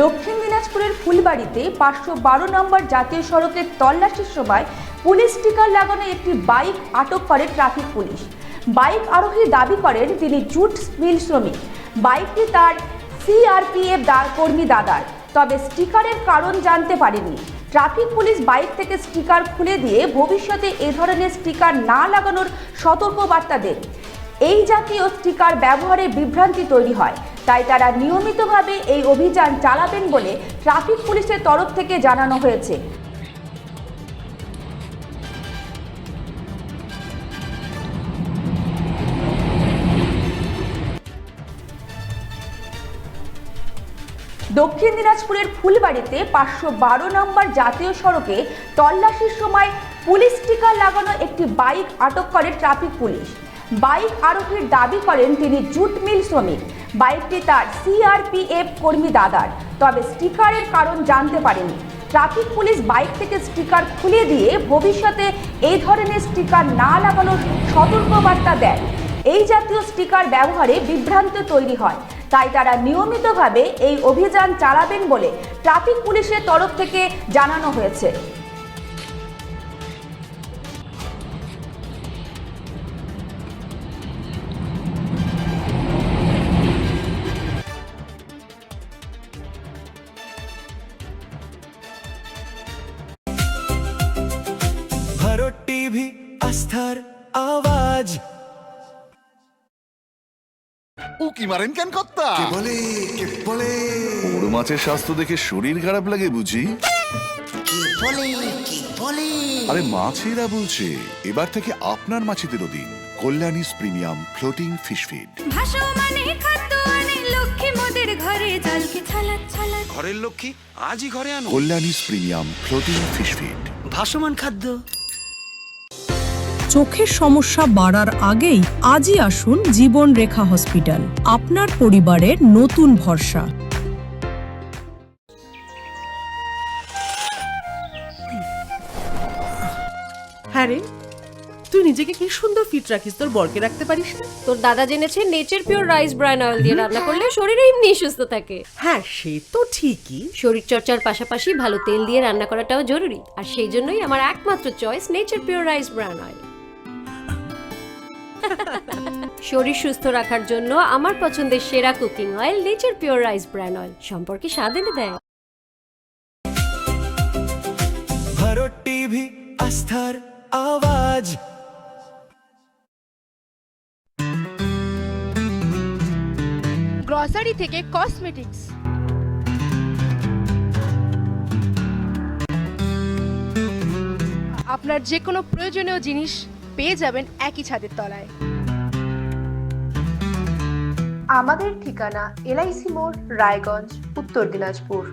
দক্ষিণ দিনাজপুরের ফুলবাড়িতে 512 নম্বর জাতীয় সড়কের তল্লাশির সময় পুলিশ স্টিকার লাগানো একটি বাইক আটক করে ট্রাফিক পুলিশ। বাইক আরোহী দাবি করেন তিনি জুট মিল শ্রমিক। বাইকটি তার সিআরপিএফ কর্মী দাদার, তবে স্টিকারের কারণ জানতে পারেনি। ট্রাফিক পুলিশ বাইক থেকে স্টিকার খুলে দিয়ে ভবিষ্যতে এ ধরনের স্টিকার না লাগানোর সতর্কবার্তা দেন। এই জাতীয় স্টিকার ব্যবহারে বিভ্রান্তি তৈরি হয়, তাই তারা নিয়মিতভাবে এই অভিযান চালাবেন বলে ট্রাফিক পুলিশের তরফ থেকে জানানো হয়েছে। দক্ষিণ দিনাজপুরের ফুলবাড়িতে 512 নম্বর জাতীয় সড়কে তল্লাশির সময় পুলিশ স্টিকার লাগানো একটি বাইক আটক করে ট্রাফিক পুলিশ। বাইক আরোহীর দাবি করেন তিনি জুট মিল শ্রমিক। বাইকটি তার সিআরপিএফ কর্মী দাদার, তবে স্টিকারের কারণ জানতে পারেনি। ট্রাফিক পুলিশ বাইক থেকে স্টিকার খুলে দিয়ে ভবিষ্যতে এই ধরনের স্টিকার না লাগানোর সতর্কবার্তা দেয়। এই জাতীয় স্টিকার ব্যবহারে বিভ্রান্তি তৈরি হয়, তাই তারা নিয়মিতভাবে এই অভিযান চালাবেন বলে ট্রাফিক পুলিশের তরফ থেকে জানানো হয়েছে। ভারত টিভি, আস্থার আওয়াজ। উকি মারেন কেন কর্তা? কে বলে বড় মাছের স্বাস্থ্য দেখে শরীর খারাপ লাগে বুঝি? কে বলে আরে মাছেরা বলছে, এবার থেকে আপনার মাছেদেরও দিন কল্যাণীস প্রিমিয়াম ফ্লোটিং ফিশ ফিড। ঘরের লক্ষ্মী আজই ঘরে আনো কল্যাণীস প্রিমিয়াম ফ্লোটিং ফিশ ফিড। ভাসমান খাদ্য। চোখের সমস্যা বাড়ার আগেই আজই আসুন জীবন রেখা হসপিটাল, আপনার পরিবারের নতুন ভরসা। হ্যাঁ রে, তুই নিজেকে কি সুন্দর ফিট রাখিস, তোর বরকে রাখতে পারিস না? তোর দাদা জেনেছে nature pure rice bran oil দিয়ে রান্না করলে শরীর এমনি সুস্থ থাকে। হ্যাঁ সে তো ঠিকই, শরীর চর্চার পাশাপাশি ভালো তেল দিয়ে রান্না করাটাও জরুরি, আর সেই জন্যই আমার একমাত্র choice nature pure rice bran oil. শরীর সুস্থ রাখার জন্য আমার পছন্দের সেরা cooking oil nature pure rice bran oil, সম্পর্কে স্বাদ এনে দেয়। ভারত টিভি, আস্থার আওয়াজ। গ্রসারি থেকে কসমেটিক্স, আপনার যে কোনো প্রয়োজনীয় জিনিস পেয়ে যাবেন একই ছাদের তলায়। আমাদের ঠিকানা এলআইসি মোড়, রায়গঞ্জ, উত্তর দিনাজপুর।